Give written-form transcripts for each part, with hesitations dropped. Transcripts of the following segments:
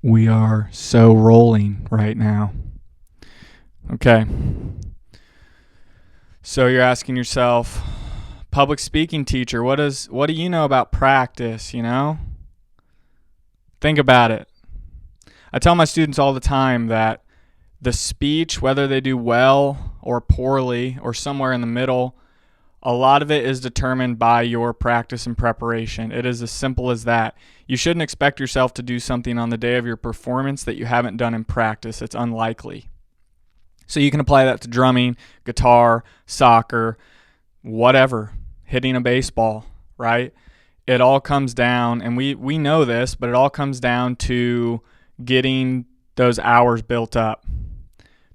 We are so rolling right now. Okay. So you're asking yourself, public speaking teacher, what do you know about practice, Think about it. I tell my students all the time that the speech, whether they do well or poorly or somewhere in the middle, a lot of it is determined by your practice and preparation. It is as simple as that. You shouldn't expect yourself to do something on the day of your performance that you haven't done in practice. It's unlikely. So you can apply that to drumming, guitar, soccer, whatever, hitting a baseball, right? It all comes down, and we know this, but it all comes down to getting those hours built up.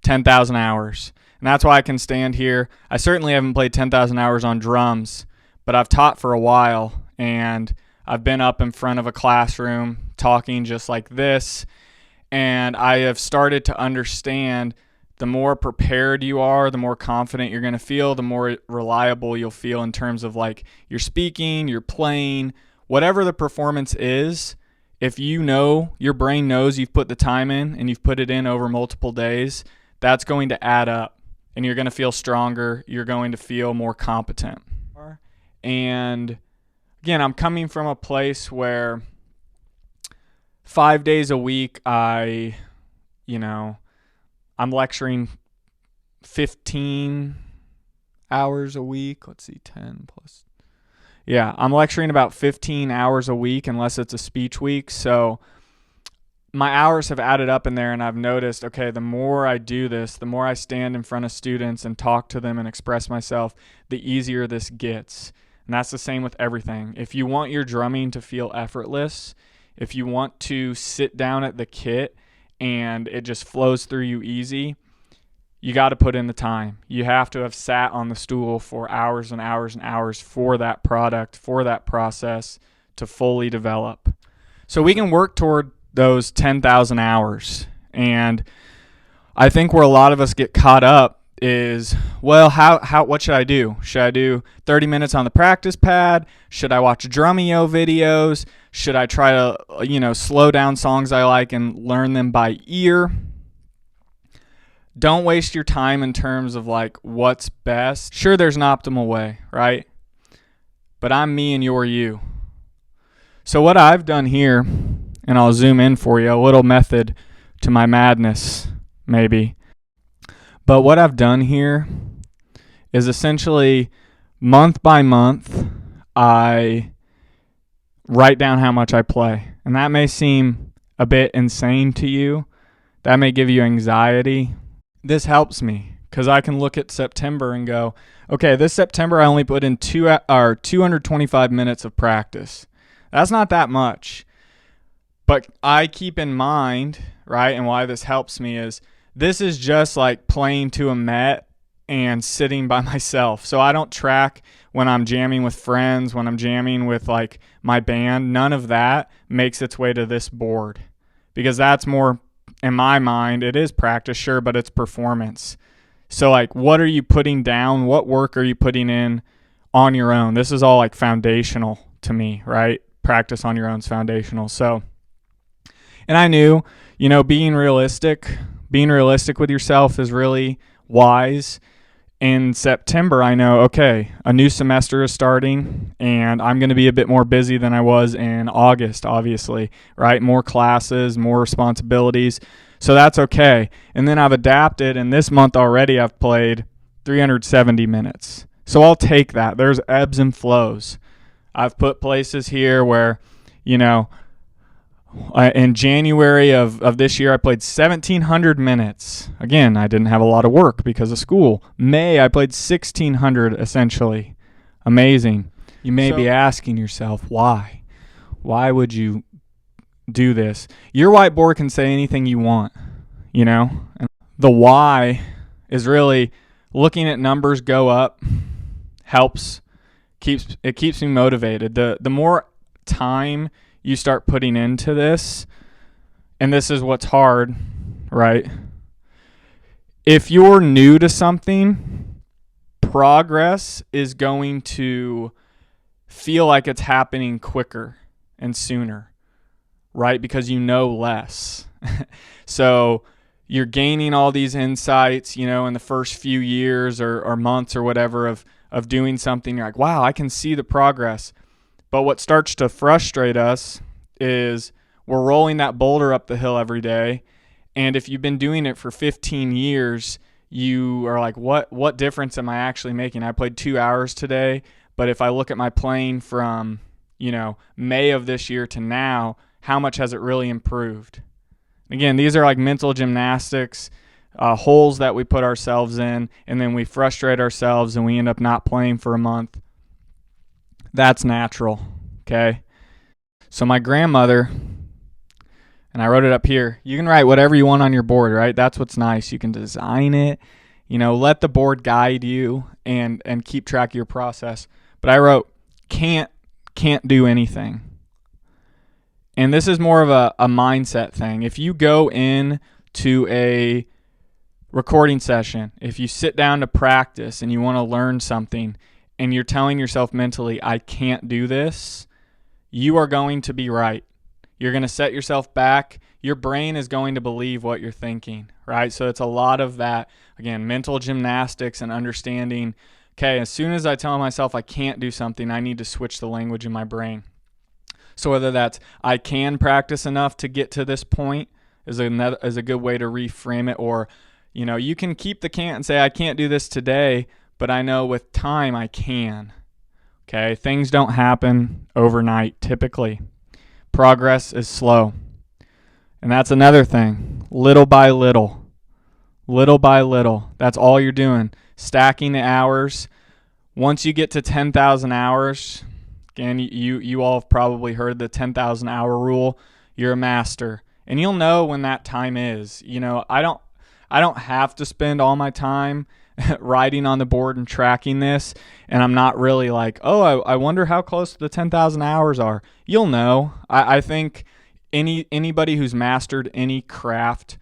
10,000 hours. And that's why I can stand here. I certainly haven't played 10,000 hours on drums, but I've taught for a while, and I've been up in front of a classroom talking just like this, and I have started to understand the more prepared you are, the more confident you're going to feel, the more reliable you'll feel in terms of like your speaking, your playing, whatever the performance is. If you know, your brain knows you've put the time in and you've put it in over multiple days, that's going to add up. And you're going to feel stronger. You're going to feel more competent. And again, I'm coming from a place where 5 days a week, I'm lecturing 15 hours a week. Let's see, 10 plus. Yeah, I'm lecturing about 15 hours a week unless it's a speech week. So my hours have added up in there, and I've noticed, okay, the more I do this, the more I stand in front of students and talk to them and express myself, the easier this gets. And that's the same with everything. If you want your drumming to feel effortless, if you want to sit down at the kit and it just flows through you easy, you got to put in the time. You have to have sat on the stool for hours and hours and hours for that product, for that process to fully develop. So we can work toward those 10,000 hours. And I think where a lot of us get caught up is, well, what should I do? Should I do 30 minutes on the practice pad? Should I watch Drumeo videos? Should I try to, slow down songs I like and learn them by ear? Don't waste your time in terms of like what's best. Sure, there's an optimal way, right? But I'm me and you're you. So what I've done here, and I'll zoom in for you, a little method to my madness, maybe. But what I've done here is essentially month by month, I write down how much I play. And that may seem a bit insane to you. That may give you anxiety. This helps me because I can look at September and go, okay, this September I only put in 225 minutes of practice. That's not that much. But I keep in mind, right, and why this helps me is this is just like playing to a Met and sitting by myself. So I don't track when I'm jamming with friends, when I'm jamming with like my band. None of that makes its way to this board because that's more, in my mind, it is practice, sure, but it's performance. So like what are you putting down? What work are you putting in on your own? This is all like foundational to me, right? Practice on your own is foundational. So, and I knew, being realistic with yourself is really wise. In September, I know, okay, a new semester is starting and I'm going to be a bit more busy than I was in August, obviously, right? More classes, more responsibilities. So that's okay. And then I've adapted, and this month already I've played 370 minutes. So I'll take that. There's ebbs and flows. I've put places here where, in January of this year, I played 1,700 minutes. Again, I didn't have a lot of work because of school. May, I played 1,600 essentially. Amazing. You may be asking yourself, why? Why would you do this? Your whiteboard can say anything you want, And the why is really looking at numbers go up helps. It keeps me motivated. The more time you start putting into this, and this is what's hard, right? If you're new to something, progress is going to feel like it's happening quicker and sooner. right? Because you know less. So you're gaining all these insights, in the first few years or months or whatever of doing something. You're like, wow, I can see the progress. But what starts to frustrate us is we're rolling that boulder up the hill every day. And if you've been doing it for 15 years, you are like, what difference am I actually making? I played 2 hours today, but if I look at my playing from, May of this year to now, how much has it really improved? Again, these are like mental gymnastics, holes that we put ourselves in, and then we frustrate ourselves and we end up not playing for a month. That's natural, okay? So my grandmother, and I wrote it up here, you can write whatever you want on your board, right? That's what's nice. You can design it, let the board guide you and keep track of your process. But I wrote, can't do anything. And this is more of a mindset thing. If you go in to a recording session, if you sit down to practice and you want to learn something and you're telling yourself mentally, I can't do this, you are going to be right. You're going to set yourself back. Your brain is going to believe what you're thinking, right? So it's a lot of that, again, mental gymnastics and understanding, okay, as soon as I tell myself I can't do something, I need to switch the language in my brain. So whether that's I can practice enough to get to this point is a good way to reframe it, or you can keep the can't and say I can't do this today, but I know with time I can. Okay, things don't happen overnight typically. Progress is slow. And that's another thing. Little by little. Little by little. That's all you're doing. Stacking the hours. Once you get to 10,000 hours, again, you all have probably heard the 10,000 hour rule. You're a master. And you'll know when that time is. I don't have to spend all my time writing on the board and tracking this, and I'm not really like, I wonder how close to the 10,000 hours are. You'll know. I think anybody who's mastered any craft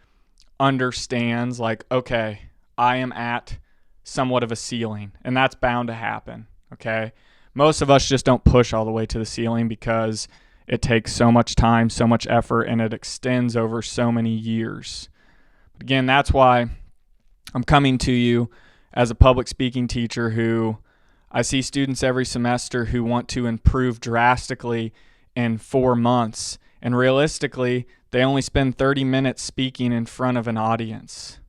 understands, like, okay, I am at somewhat of a ceiling, and that's bound to happen, okay? Most of us just don't push all the way to the ceiling because it takes so much time, so much effort, and it extends over so many years. Again, that's why I'm coming to you as a public speaking teacher who I see students every semester who want to improve drastically in 4 months. And realistically, they only spend 30 minutes speaking in front of an audience.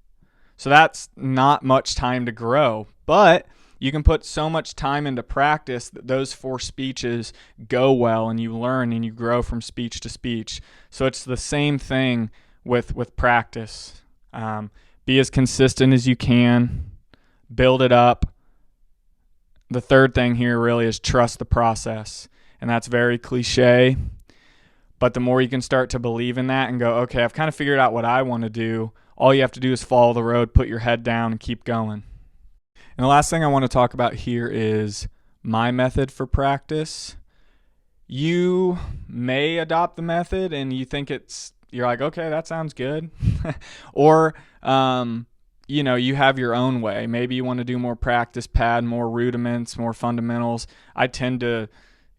So that's not much time to grow. But you can put so much time into practice that those 4 speeches go well and you learn and you grow from speech to speech. So it's the same thing with practice. Be as consistent as you can. Build it up. The third thing here really is trust the process. And that's very cliche. But the more you can start to believe in that and go, okay, I've kind of figured out what I want to do. All you have to do is follow the road, put your head down, and keep going. And the last thing I want to talk about here is my method for practice. You may adopt the method and you're like, okay, that sounds good. Or, you have your own way. Maybe you want to do more practice pad, more rudiments, more fundamentals. I tend to,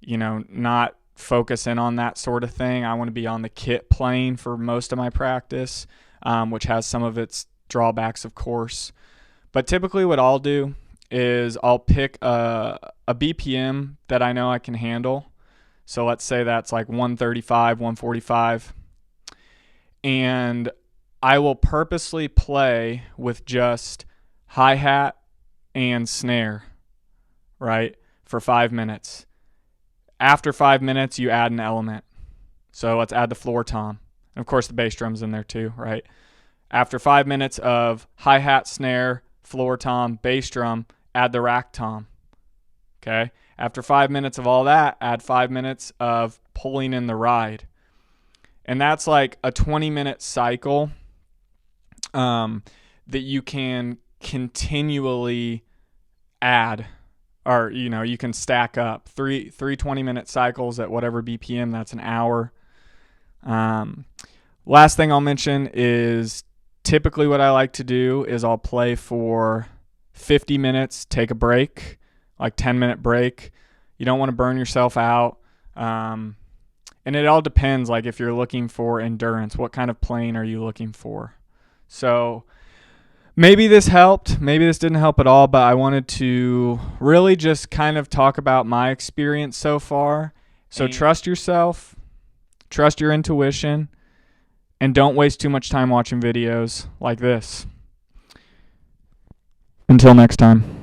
not focus in on that sort of thing. I want to be on the kit plane for most of my practice, which has some of its drawbacks, of course. But typically what I'll do is I'll pick a BPM that I know I can handle. So let's say that's like 135, 145. And I will purposely play with just hi-hat and snare, right, for 5 minutes. After 5 minutes, you add an element. So let's add the floor tom. And of course, the bass drum's in there too, right? After 5 minutes of hi-hat, snare, floor tom, bass drum, add the rack tom. Okay? After 5 minutes of all that, add 5 minutes of pulling in the ride. And that's like a 20-minute cycle that you can continually add, or you can stack up three 20-minute cycles at whatever BPM. That's an hour. Last thing I'll mention is typically what I like to do is I'll play for 50 minutes, take a break, like 10-minute break. You don't want to burn yourself out. And And it all depends, like if you're looking for endurance, what kind of plane are you looking for? So maybe this helped, maybe this didn't help at all, but I wanted to really just kind of talk about my experience so far. So trust yourself, trust your intuition, and don't waste too much time watching videos like this. Until next time.